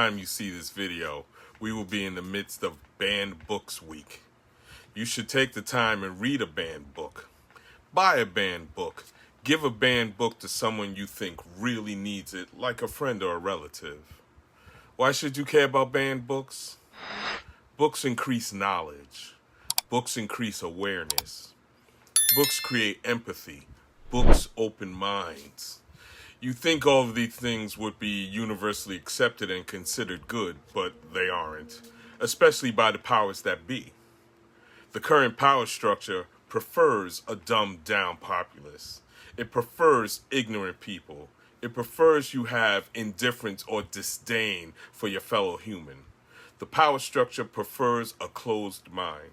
time you see this video, we will be in the midst of Banned Books Week. You should take the time and read a banned book. Buy a banned book. Give a banned book to someone you think really needs it, like a friend or a relative. Why should you care about banned books? Books increase knowledge. Books increase awareness. Books create empathy. Books open minds. You think all of these things would be universally accepted and considered good, but they aren't, especially by the powers that be. The current power structure prefers a dumbed-down populace. It prefers ignorant people. It prefers you have indifference or disdain for your fellow human. The power structure prefers a closed mind.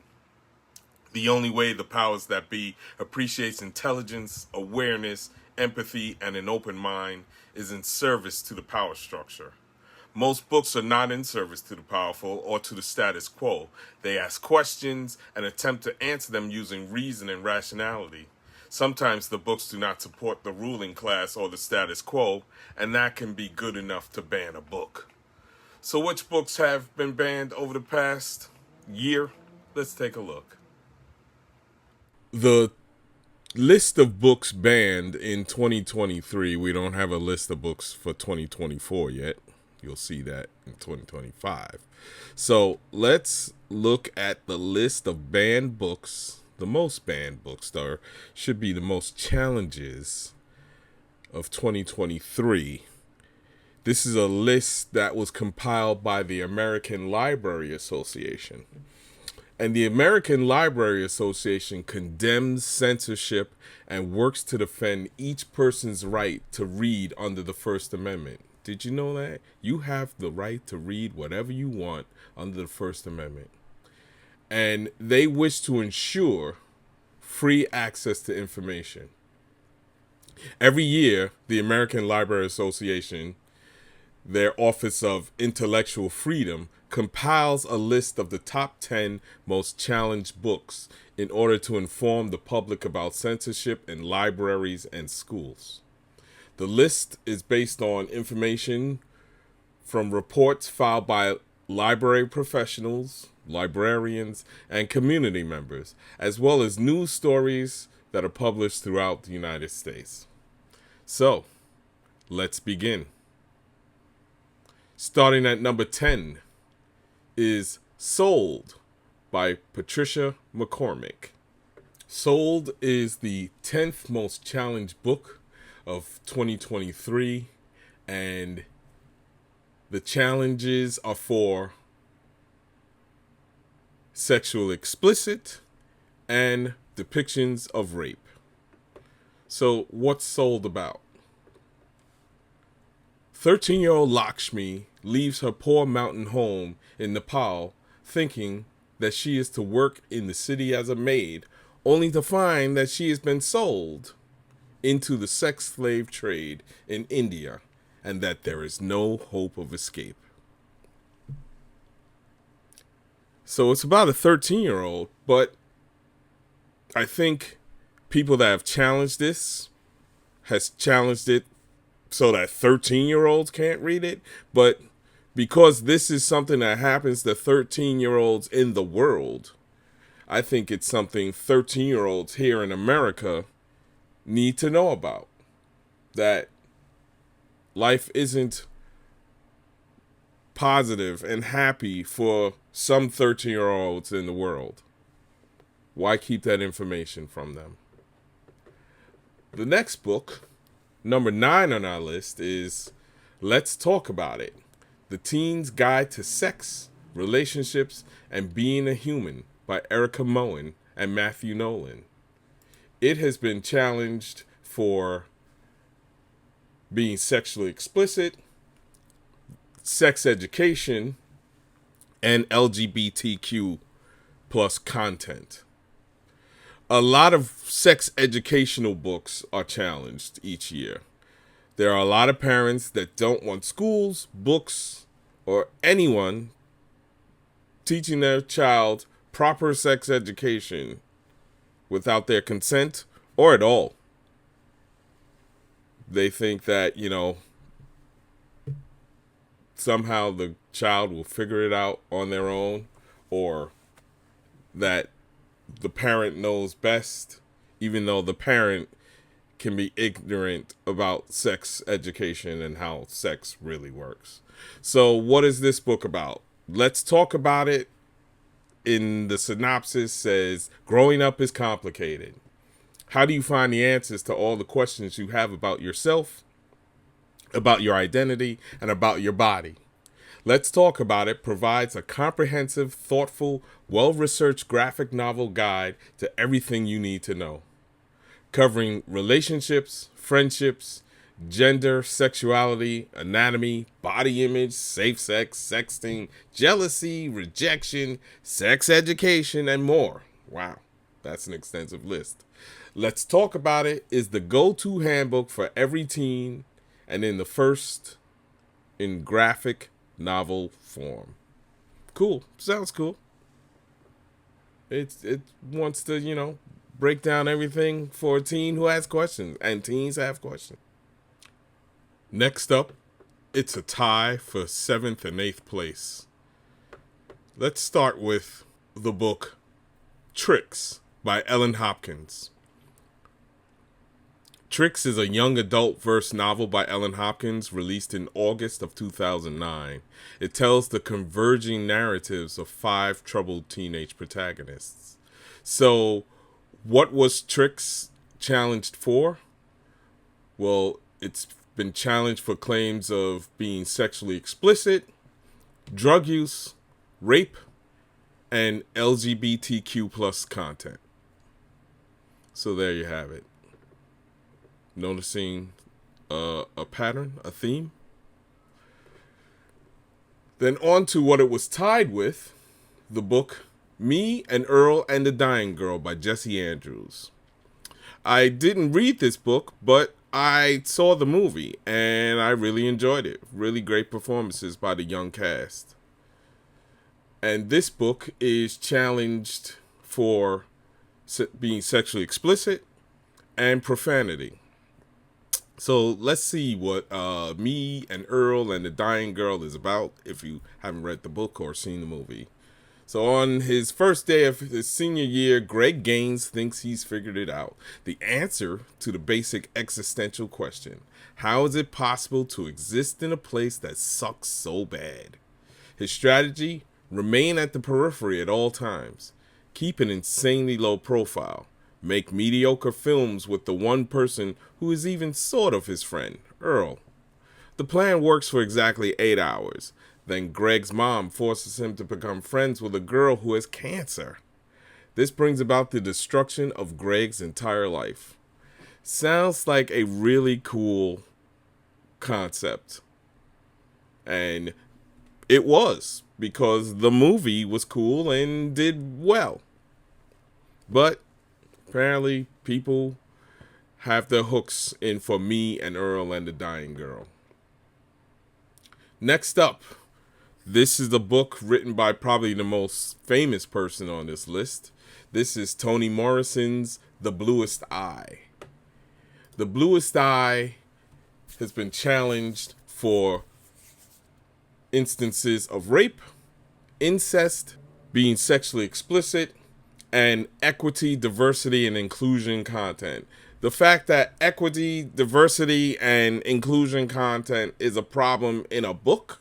The only way the powers that be appreciates intelligence, awareness, empathy, and an open mind is in service to the power structure. Most books are not in service to the powerful or to the status quo. They ask questions and attempt to answer them using reason and rationality. Sometimes the books do not support the ruling class or the status quo, and that can be good enough to ban a book. So which books have been banned over the past year? Let's take a look. The list of books banned in 2023, we don't have a list of books for 2024 yet. You'll see that in 2025. So let's look at the list of banned books, the most banned books, there should be the most challenges of 2023. This is a list that was compiled by the American Library Association. And the American Library Association condemns censorship and works to defend each person's right to read under the First Amendment. Did you know that? You have the right to read whatever you want under the First Amendment. And they wish to ensure free access to information. Every year, the American Library Association, their Office of Intellectual Freedom, compiles a list of the top 10 most challenged books in order to inform the public about censorship in libraries and schools. The list is based on information from reports filed by library professionals, librarians, and community members, as well as news stories that are published throughout the United States. So, let's begin. Starting at number 10 is Sold by Patricia McCormick. Sold is the 10th most challenged book of 2023, and the challenges are for sexual explicit and depictions of rape. So what's Sold about? 13-year-old Lakshmi leaves her poor mountain home in Nepal thinking that she is to work in the city as a maid, only to find that she has been sold into the sex slave trade in India and that there is no hope of escape. So it's about a 13-year-old, but I think people that have challenged this has challenged it so that 13-year-olds can't read it. But because this is something that happens to 13-year-olds in the world, I think it's something 13-year-olds here in America need to know about. That life isn't positive and happy for some 13-year-olds in the world. Why keep that information from them? The next book, number 9 on our list, is Let's Talk About It: The Teen's Guide to Sex, Relationships, and Being a Human by Erica Moen and Matthew Nolan. It has been challenged for being sexually explicit, sex education, and LGBTQ plus content. A lot of sex educational books are challenged each year. There are a lot of parents that don't want schools, books, or anyone teaching their child proper sex education without their consent or at all. They think that, somehow the child will figure it out on their own, or that the parent knows best, even though the parent can be ignorant about sex education and how sex really works. So what is this book about? Let's talk about it. In the synopsis says, growing up is complicated. How do you find the answers to all the questions you have about yourself, about your identity, and about your body? Let's Talk About It provides a comprehensive, thoughtful, well-researched graphic novel guide to everything you need to know, covering relationships, friendships, gender, sexuality, anatomy, body image, safe sex, sexting, jealousy, rejection, sex education, and more. Wow, that's an extensive list. Let's Talk About It is the go-to handbook for every teen, and in graphic novel form. Cool. Sounds cool. It wants to, break down everything for a teen who has questions, and teens have questions. Next up, it's a tie for 7th and 8th place. Let's start with the book Tricks by Ellen Hopkins. Tricks is a young adult verse novel by Ellen Hopkins, released in August of 2009. It tells the converging narratives of 5 troubled teenage protagonists. So, what was Tricks challenged for? Well, it's been challenged for claims of being sexually explicit, drug use, rape, and LGBTQ plus content. So there you have it. Noticing a pattern, a theme? Then on to what it was tied with, the book Me and Earl and the Dying Girl by Jesse Andrews. I didn't read this book, but I saw the movie and I really enjoyed it. Really great performances by the young cast. And this book is challenged for being sexually explicit and profanity. So let's see what Me and Earl and the Dying Girl is about if you haven't read the book or seen the movie. So on his first day of his senior year, Greg Gaines thinks he's figured it out. The answer to the basic existential question: how is it possible to exist in a place that sucks so bad? His strategy: remain at the periphery at all times. Keep an insanely low profile. Make mediocre films with the one person who is even sort of his friend, Earl. The plan works for exactly 8 hours. Then Greg's mom forces him to become friends with a girl who has cancer. This brings about the destruction of Greg's entire life. Sounds like a really cool concept. And it was, because the movie was cool and did well. But apparently people have their hooks in for Me and Earl and the Dying Girl. Next up, this is the book written by probably the most famous person on this list. This is Toni Morrison's The Bluest Eye. The Bluest Eye has been challenged for instances of rape, incest, being sexually explicit, and equity, diversity, and inclusion content. The fact that equity, diversity, and inclusion content is a problem in a book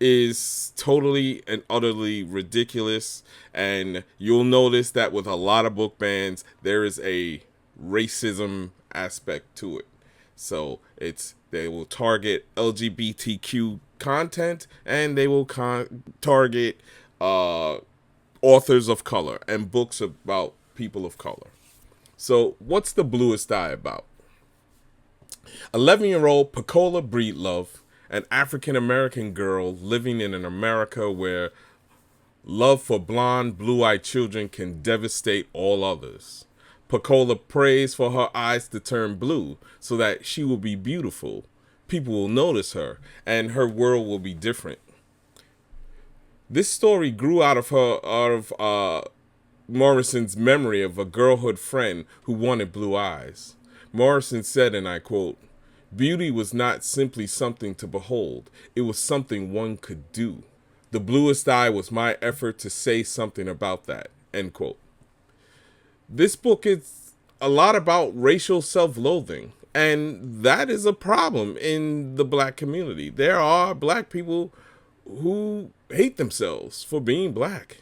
is totally and utterly ridiculous. And you'll notice that with a lot of book bans, there is a racism aspect to it. So they will target LGBTQ content, and they will target authors of color and books about people of color. So what's The Bluest Eye about? 11-year-old Pecola Breedlove, an African-American girl living in an America where love for blonde, blue-eyed children can devastate all others. Pecola prays for her eyes to turn blue so that she will be beautiful. People will notice her, and her world will be different. This story grew out of Morrison's memory of a girlhood friend who wanted blue eyes. Morrison said, and I quote, Beauty was not simply something to behold, it was something one could do. The bluest eye was my effort to say something about that. End quote. This book is a lot about racial self-loathing, and that is a problem in the black community. There are black people who hate themselves for being black.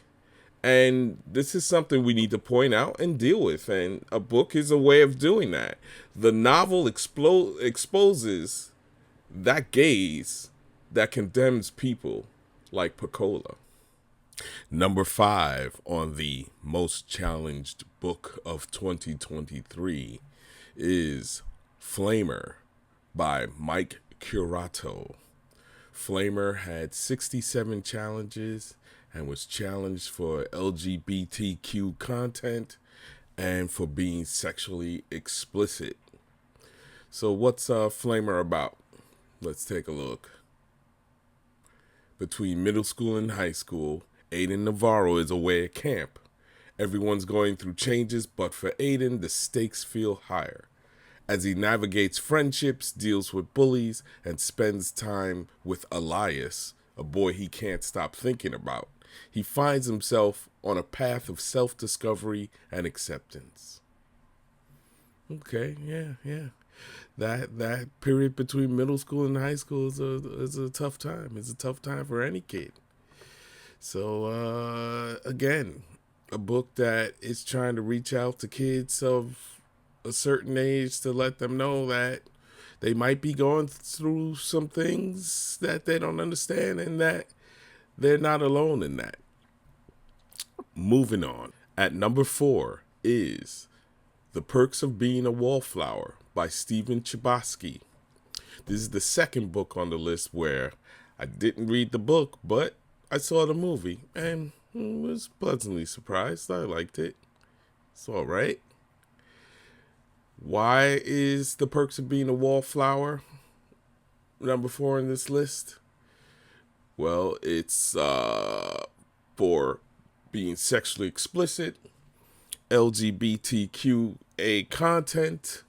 And this is something we need to point out and deal with. And a book is a way of doing that. The novel exposes that gaze that condemns people like Pecola. Number 5 on the most challenged book of 2023 is Flamer by Mike Curato. Flamer had 67 challenges and was challenged for LGBTQ content and for being sexually explicit. So what's Flamer about? Let's take a look. Between middle school and high school, Aiden Navarro is away at camp. Everyone's going through changes, but for Aiden, the stakes feel higher. As he navigates friendships, deals with bullies, and spends time with Elias, a boy he can't stop thinking about, he finds himself on a path of self-discovery and acceptance. Okay, yeah. That period between middle school and high school is a tough time. It's a tough time for any kid. So, again, a book that is trying to reach out to kids of a certain age to let them know that they might be going through some things that they don't understand and that they're not alone in that. Moving on. At number 4 is The Perks of Being a Wallflower by Stephen Chbosky. This is the second book on the list where I didn't read the book, but I saw the movie and was pleasantly surprised. I liked it. It's all right. Why is The Perks of Being a Wallflower number 4 in this list? Well, it's for being sexually explicit, LGBTQA content,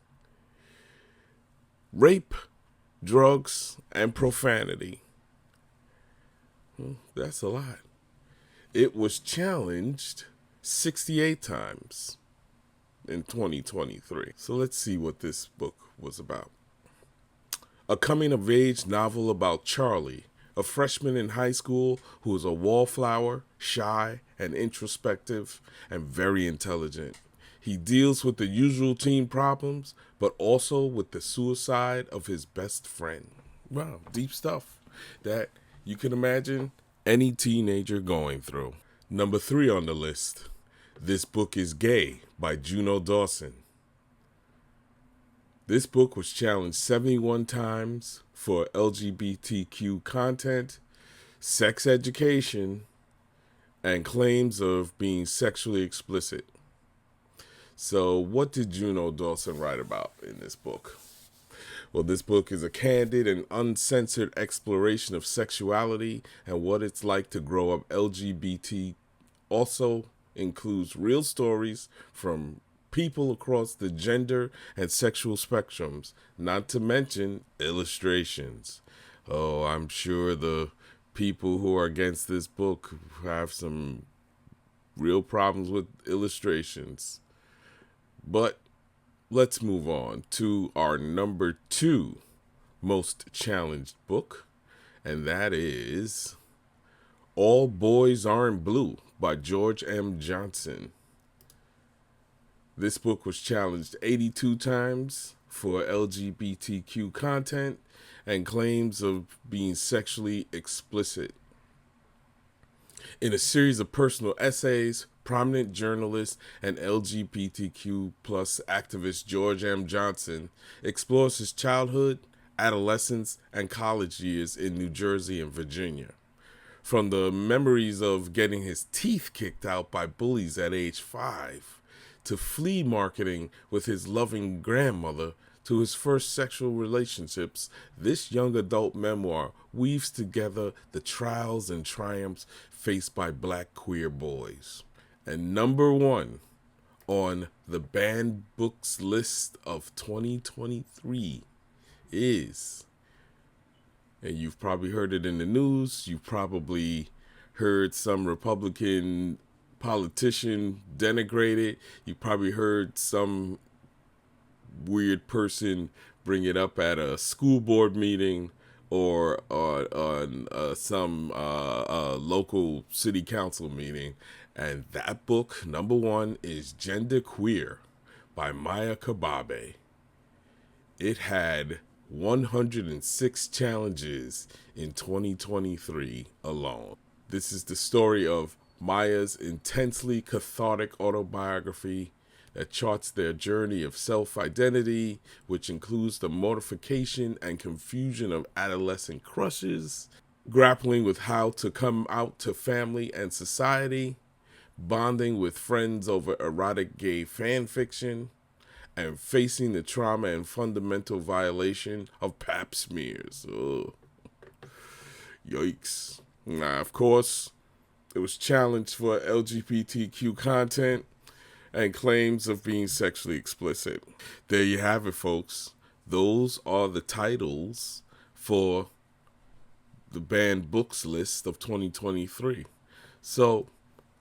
rape, drugs, and profanity. That's a lot. It was challenged 68 times in 2023. So let's see what this book was about. A coming-of-age novel about Charlie, a freshman in high school who is a wallflower, shy and introspective, and very intelligent. He deals with the usual teen problems, but also with the suicide of his best friend. Wow, deep stuff that you can imagine any teenager going through. Number 3 on the list, This Book is Gay by Juno Dawson. This book was challenged 71 times for LGBTQ content, sex education, and claims of being sexually explicit. So what did Juno Dawson write about in this book? Well, this book is a candid and uncensored exploration of sexuality and what it's like to grow up LGBT. Also includes real stories from people across the gender and sexual spectrums, not to mention illustrations. Oh, I'm sure the people who are against this book have some real problems with illustrations. But let's move on to our number 2 most challenged book, and that is All Boys Aren't Blue by George M. Johnson. This book was challenged 82 times for LGBTQ content and claims of being sexually explicit. In a series of personal essays, prominent journalist and LGBTQ plus activist George M. Johnson explores his childhood, adolescence, and college years in New Jersey and Virginia. From the memories of getting his teeth kicked out by bullies at age 5, to flea marketing with his loving grandmother, to his first sexual relationships, this young adult memoir weaves together the trials and triumphs faced by black queer boys. And number 1 on the banned books list of 2023 is, and you've probably heard it in the news, you've probably heard some Republican politician denigrate it, you probably heard some weird person bring it up at a school board meeting or on some local city council meeting. And that book, number one, is Gender Queer by Maya Kababe. It had 106 challenges in 2023 alone. This is the story of Maya's intensely cathartic autobiography that charts their journey of self-identity, which includes the mortification and confusion of adolescent crushes, grappling with how to come out to family and society, bonding with friends over erotic gay fan fiction, and facing the trauma and fundamental violation of pap smears. Ugh. Yikes. Now, of course, it was challenged for LGBTQ content and claims of being sexually explicit. There you have it, folks. Those are the titles for the banned books list of 2023. So,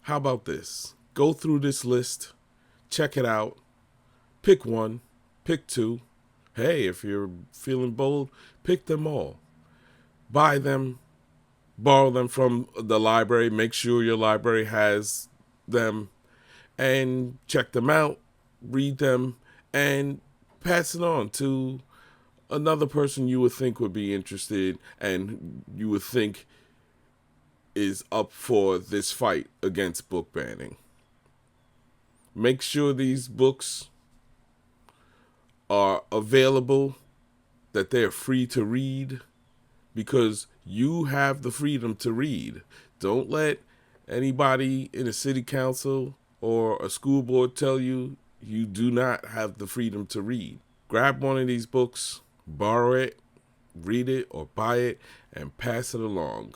how about this? Go through this list, check it out, pick one, pick two. Hey, if you're feeling bold, pick them all. Buy them, borrow them from the library, make sure your library has them, and check them out, read them, and pass it on to another person you would think would be interested and you would think is up for this fight against book banning. Make sure these books are available, that they're free to read, because you have the freedom to read. Don't let anybody in a city council or a school board tell you you do not have the freedom to read. Grab one of these books, borrow it, read it, or buy it, and pass it along.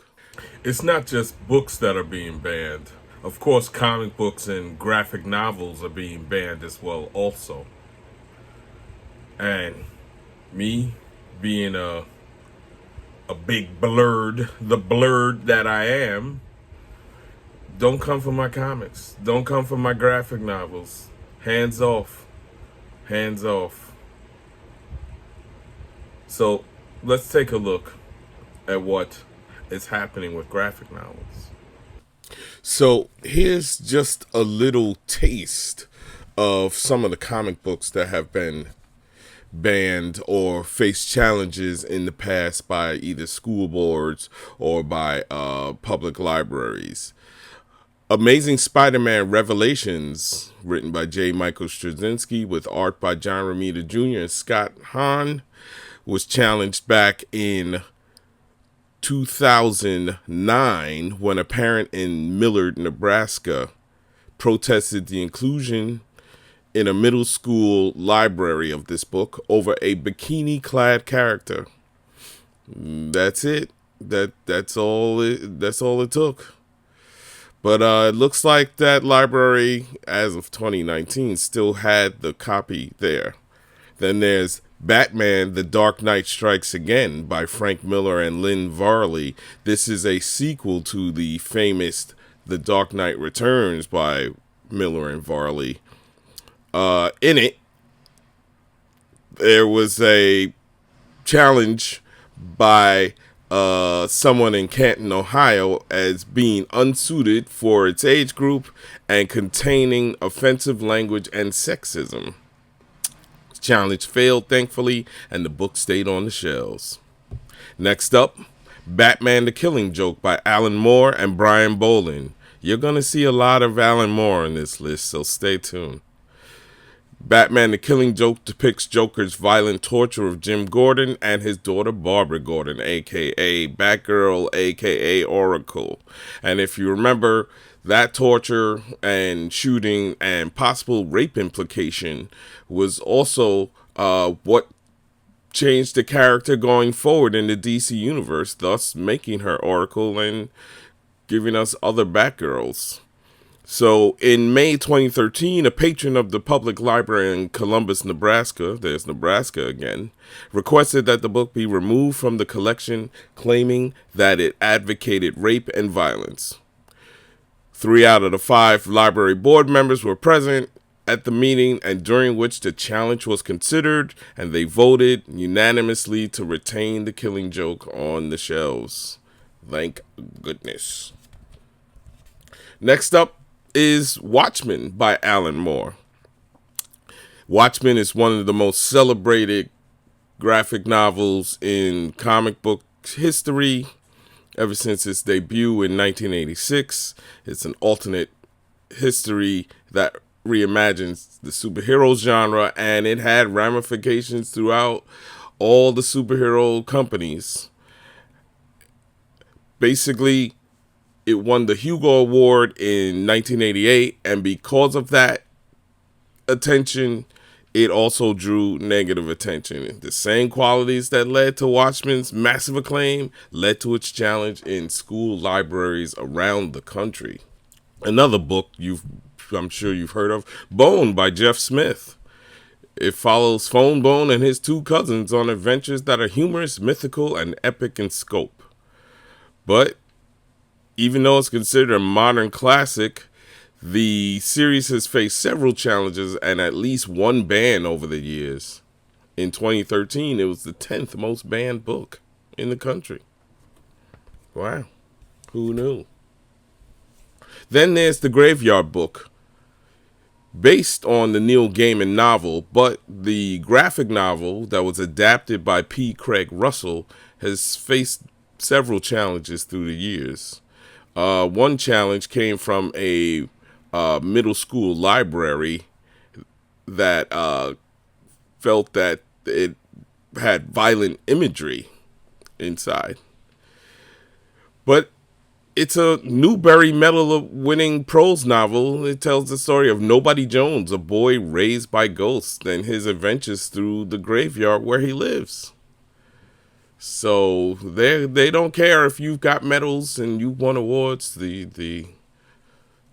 It's not just books that are being banned. Of course, comic books and graphic novels are being banned as well also. And me being a big blurred, the blurred that I am, don't come for my comics. Don't come for my graphic novels. Hands off. Hands off. So let's take a look at what is happening with graphic novels. So here's just a little taste of some of the comic books that have been banned or faced challenges in the past by either school boards or by public libraries. Amazing Spider-Man Revelations, written by J. Michael Straczynski with art by John Romita Jr. and Scott Hahn, was challenged back in 2009 when a parent in Millard, Nebraska protested the inclusion in a middle school library of this book over a bikini-clad character. That's it. That's all it took. But it looks like that library, as of 2019, still had the copy there. Then there's Batman: The Dark Knight Strikes Again by Frank Miller and Lynn Varley. This is a sequel to the famous The Dark Knight Returns by Miller and Varley. In it, there was a challenge by someone in Canton, Ohio, as being unsuited for its age group and containing offensive language and sexism. The challenge failed, thankfully, and the book stayed on the shelves. Next up, Batman: The Killing Joke by Alan Moore and Brian Boland. You're going to see a lot of Alan Moore in this list, so stay tuned. Batman: The Killing Joke depicts Joker's violent torture of Jim Gordon and his daughter Barbara Gordon, a.k.a. Batgirl, a.k.a. Oracle. And if you remember, that torture and shooting and possible rape implication was also what changed the character going forward in the DC universe, thus making her Oracle and giving us other Batgirls. So in May 2013, a patron of the public library in Columbus, Nebraska, there's Nebraska again, requested that the book be removed from the collection, claiming that it advocated rape and violence. 3 out of the 5 library board members were present at the meeting, and during which the challenge was considered, and they voted unanimously to retain The Killing Joke on the shelves. Thank goodness. Next up is Watchmen by Alan Moore. Watchmen is one of the most celebrated graphic novels in comic book history ever since its debut in 1986. It's an alternate history that reimagines the superhero genre, and it had ramifications throughout all the superhero companies. Basically, it won the Hugo Award in 1988, and because of that attention, it also drew negative attention. The same qualities that led to Watchmen's massive acclaim led to its challenge in school libraries around the country. Another book I'm sure you've heard of, Bone by Jeff Smith. It follows Phone Bone and his 2 cousins on adventures that are humorous, mythical, and epic in scope. But even though it's considered a modern classic, the series has faced several challenges and at least one ban over the years. In 2013, it was the 10th most banned book in the country. Wow. Who knew? Then there's The Graveyard Book, based on the Neil Gaiman novel, but the graphic novel that was adapted by P. Craig Russell has faced several challenges through the years. One challenge came from a middle school library that felt that it had violent imagery inside. But it's a Newbery Medal-winning prose novel. It tells the story of Nobody Jones, a boy raised by ghosts, and his adventures through the graveyard where he lives. So they don't care if you've got medals and you won awards. The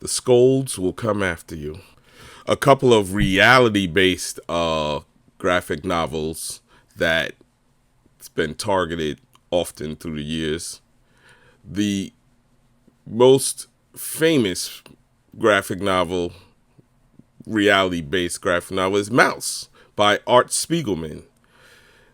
scolds will come after you. A couple of reality-based graphic novels that's been targeted often through the years. The most famous reality-based graphic novel is Mouse by Art Spiegelman.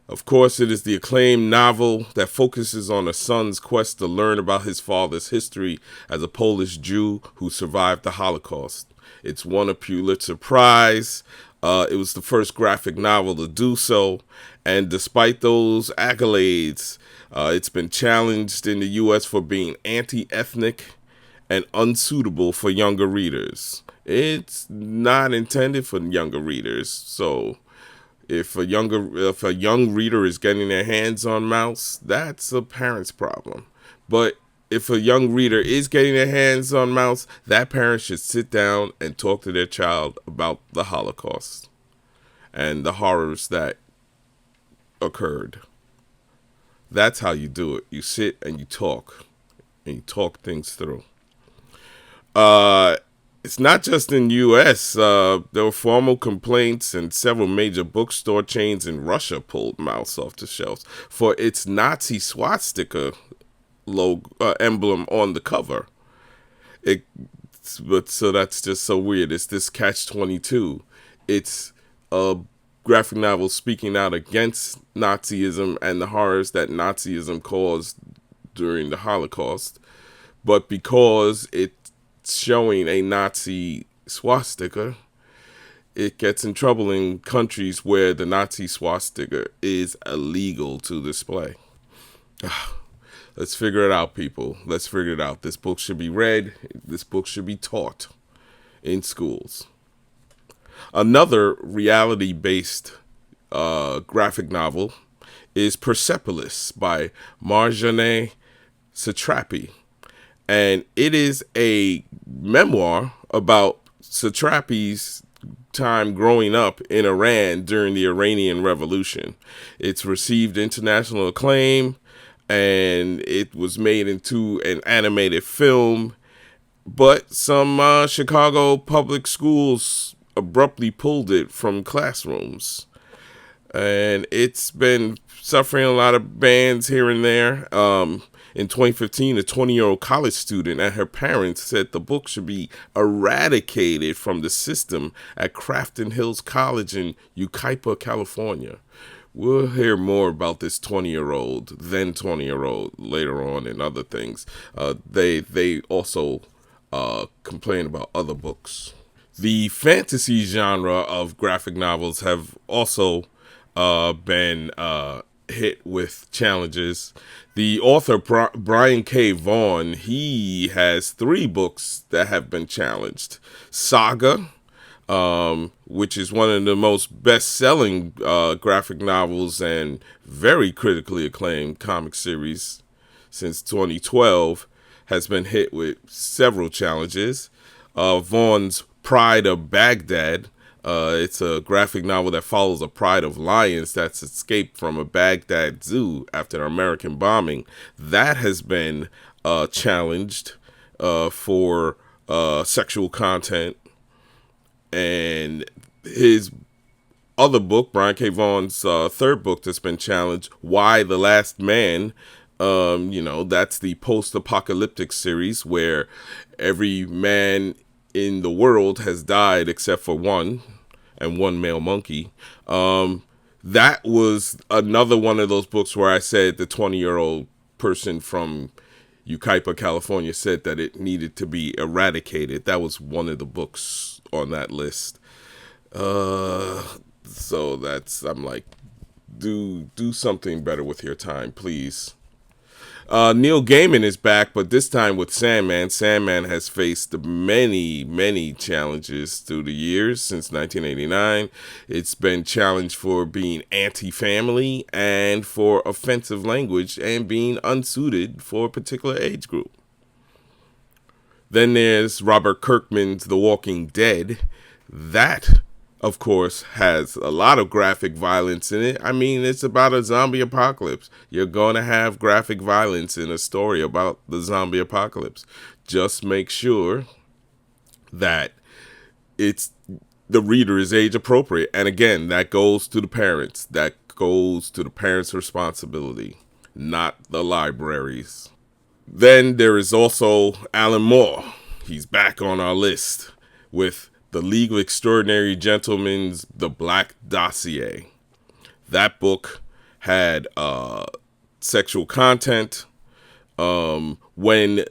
Of course, it is the acclaimed novel that focuses on a son's quest to learn about his father's history as a Polish Jew who survived the Holocaust. It's won a Pulitzer Prize. It was the first graphic novel to do so. And despite those accolades, it's been challenged in the U.S. for being anti-ethnic and unsuitable for younger readers. It's not intended for younger readers, so if a young reader is getting their hands on Mouse, that's a parent's problem. But if a young reader is getting their hands on Mouse, that parent should sit down and talk to their child about the Holocaust and the horrors that occurred. That's how you do it. You sit and you talk things through. It's not just in the U.S. There were formal complaints, and several major bookstore chains in Russia pulled Mouse off the shelves for its Nazi swastika emblem on the cover. So that's just so weird. It's this catch-22. It's a graphic novel speaking out against Nazism and the horrors that Nazism caused during the Holocaust, but because it's showing a Nazi swastika, it gets in trouble in countries where the Nazi swastika is illegal to display. Let's figure it out, people. Let's figure it out. This book should be read. This book should be taught in schools. Another reality-based graphic novel is Persepolis by Marjane Satrapi. And it is a memoir about Satrapi's time growing up in Iran during the Iranian Revolution. It's received international acclaim, and it was made into an animated film but some Chicago public schools abruptly pulled it from classrooms. And it's been suffering a lot of bans here and there. In 2015, a 20-year-old college student and her parents said the book should be eradicated from the system at Crafton Hills College in Yucaipa, California. We'll hear more about this 20-year-old, then 20-year-old later on in other things. They also complain about other books. The fantasy genre of graphic novels have also been hit with challenges. The author Brian K. Vaughan, he has 3 books that have been challenged. Saga, which is one of the most best-selling graphic novels and very critically acclaimed comic series since 2012, has been hit with several challenges. Vaughan's Pride of Baghdad, it's a graphic novel that follows a pride of lions that's escaped from a Baghdad zoo after an American bombing. That has been challenged for sexual content. And his other book, Brian K. Vaughan's third book that's been challenged, Why the Last Man, that's the post-apocalyptic series where every man in the world has died except for one, and one male monkey. That was another one of those books where I said the 20-year-old person from Yucaipa, California said that it needed to be eradicated. That was one of the books on that list. So I'm like, do something better with your time, please. Neil Gaiman is back, but this time with Sandman. Sandman has faced many, many challenges through the years since 1989. It's been challenged for being anti-family and for offensive language and being unsuited for a particular age group. Then there's Robert Kirkman's The Walking Dead. That, of course, has a lot of graphic violence in it. I mean, it's about a zombie apocalypse. You're going to have graphic violence in a story about the zombie apocalypse. Just make sure that the reader is age appropriate. And again, that goes to the parents. That goes to the parents' responsibility, not the libraries. Then there is also Alan Moore. He's back on our list with The League of Extraordinary Gentlemen's The Black Dossier. That book had sexual content. When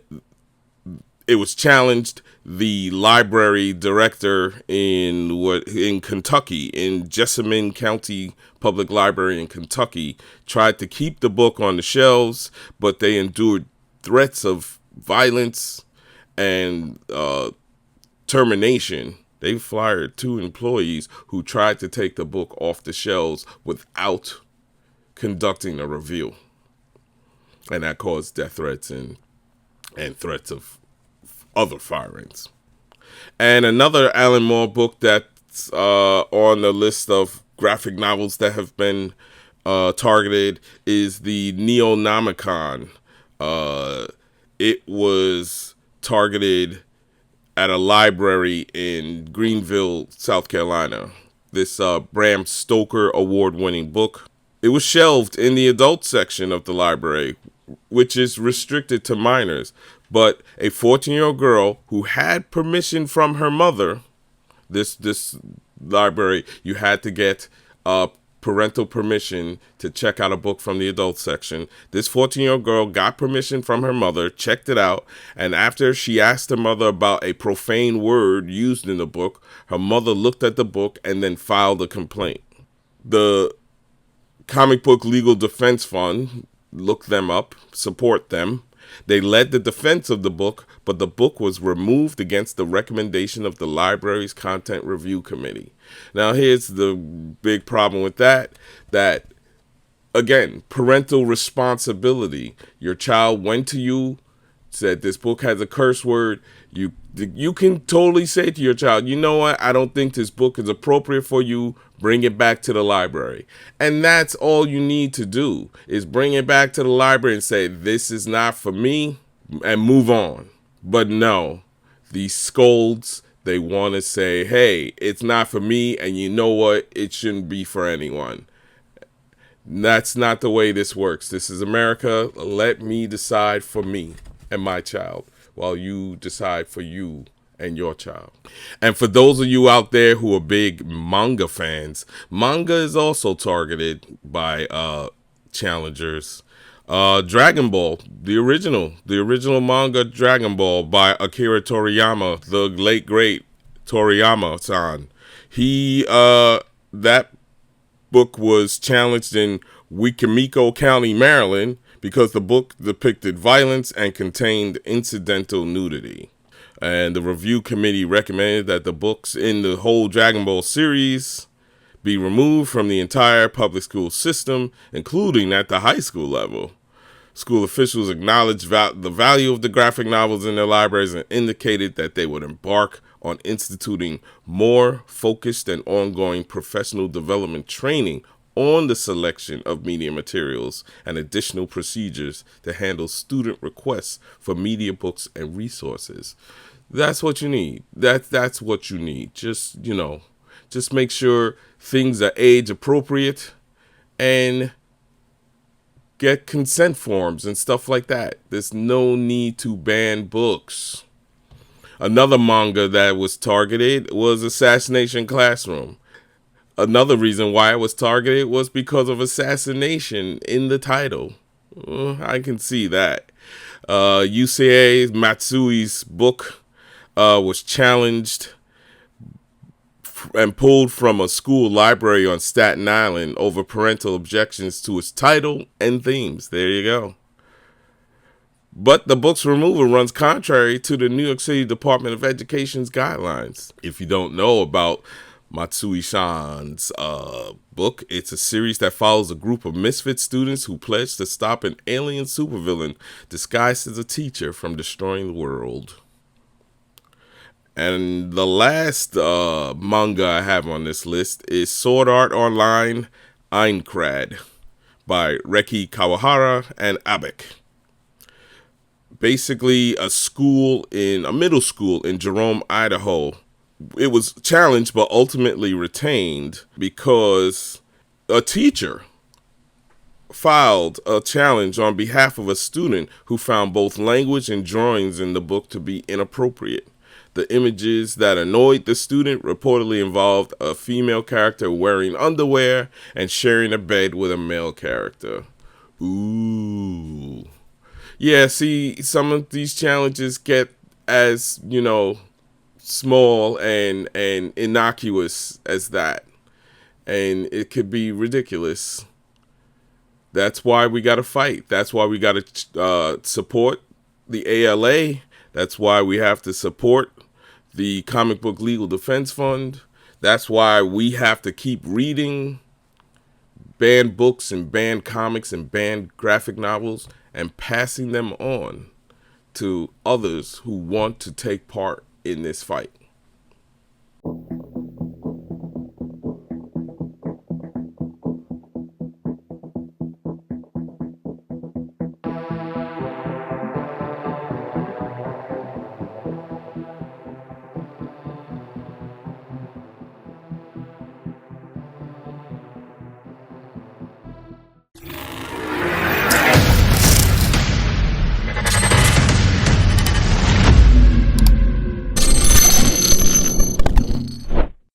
it was challenged, the library director in Kentucky, in Jessamine County Public Library in Kentucky, tried to keep the book on the shelves, but they endured threats of violence and termination. They fired 2 employees who tried to take the book off the shelves without conducting a review. And that caused death threats and threats of other firings. And another Alan Moore book that's on the list of graphic novels that have been targeted is the Neonomicon. It was targeted at a library in Greenville, South Carolina. This Bram Stoker award-winning book. It was shelved in the adult section of the library, which is restricted to minors. But a 14-year-old girl who had permission from her mother, this library, you had to get parental permission to check out a book from the adult section. This 14-year-old girl got permission from her mother, checked it out, and after she asked her mother about a profane word used in the book, her mother looked at the book and then filed a complaint. The Comic Book Legal Defense Fund, look them up, support them. They led the defense of the book, but the book was removed against the recommendation of the library's Content Review Committee. Now, here's the big problem with that, again, parental responsibility. Your child went to you, said this book has a curse word. You can totally say to your child, you know what, I don't think this book is appropriate for you. Bring it back to the library. And that's all you need to do, is bring it back to the library and say, this is not for me, and move on. But no, These scolds, they want to say, hey, it's not for me, and you know what? It shouldn't be for anyone. That's not the way this works. This is America. Let me decide for me and my child while you decide for you and your child. And for those of you out there who are big manga fans, manga is also targeted by challengers. Dragon Ball, the original manga Dragon Ball by Akira Toriyama, the late great Toriyama-san. That book was challenged in Wicomico County, Maryland, because the book depicted violence and contained incidental nudity. And the review committee recommended that the books in the whole Dragon Ball series be removed from the entire public school system, including at the high school level. School officials acknowledged the value of the graphic novels in their libraries and indicated that they would embark on instituting more focused and ongoing professional development training on the selection of media materials and additional procedures to handle student requests for media books and resources. That's what you need. That's what you need. Just make sure things are age appropriate and get consent forms and stuff like that. There's no need to ban books. Another manga that was targeted was Assassination Classroom. Another reason why it was targeted was because of assassination in the title. I can see that. UCA Matsui's book was challenged and pulled from a school library on Staten Island over parental objections to its title and themes. There you go. But the book's removal runs contrary to the New York City Department of Education's guidelines. If you don't know about Matsui-san's book, it's a series that follows a group of misfit students who pledge to stop an alien supervillain disguised as a teacher from destroying the world. And the last manga I have on this list is Sword Art Online Aincrad by Reki Kawahara and Abek. Basically, a middle school in Jerome, Idaho. It was challenged but ultimately retained because a teacher filed a challenge on behalf of a student who found both language and drawings in the book to be inappropriate. The images that annoyed the student reportedly involved a female character wearing underwear and sharing a bed with a male character. Ooh. Yeah, see, some of these challenges get as, small and innocuous as that. And it could be ridiculous. That's why we got to fight. That's why we got to support the ALA. That's why we have to support the Comic Book Legal Defense Fund. That's why we have to keep reading banned books and banned comics and banned graphic novels and passing them on to others who want to take part in this fight.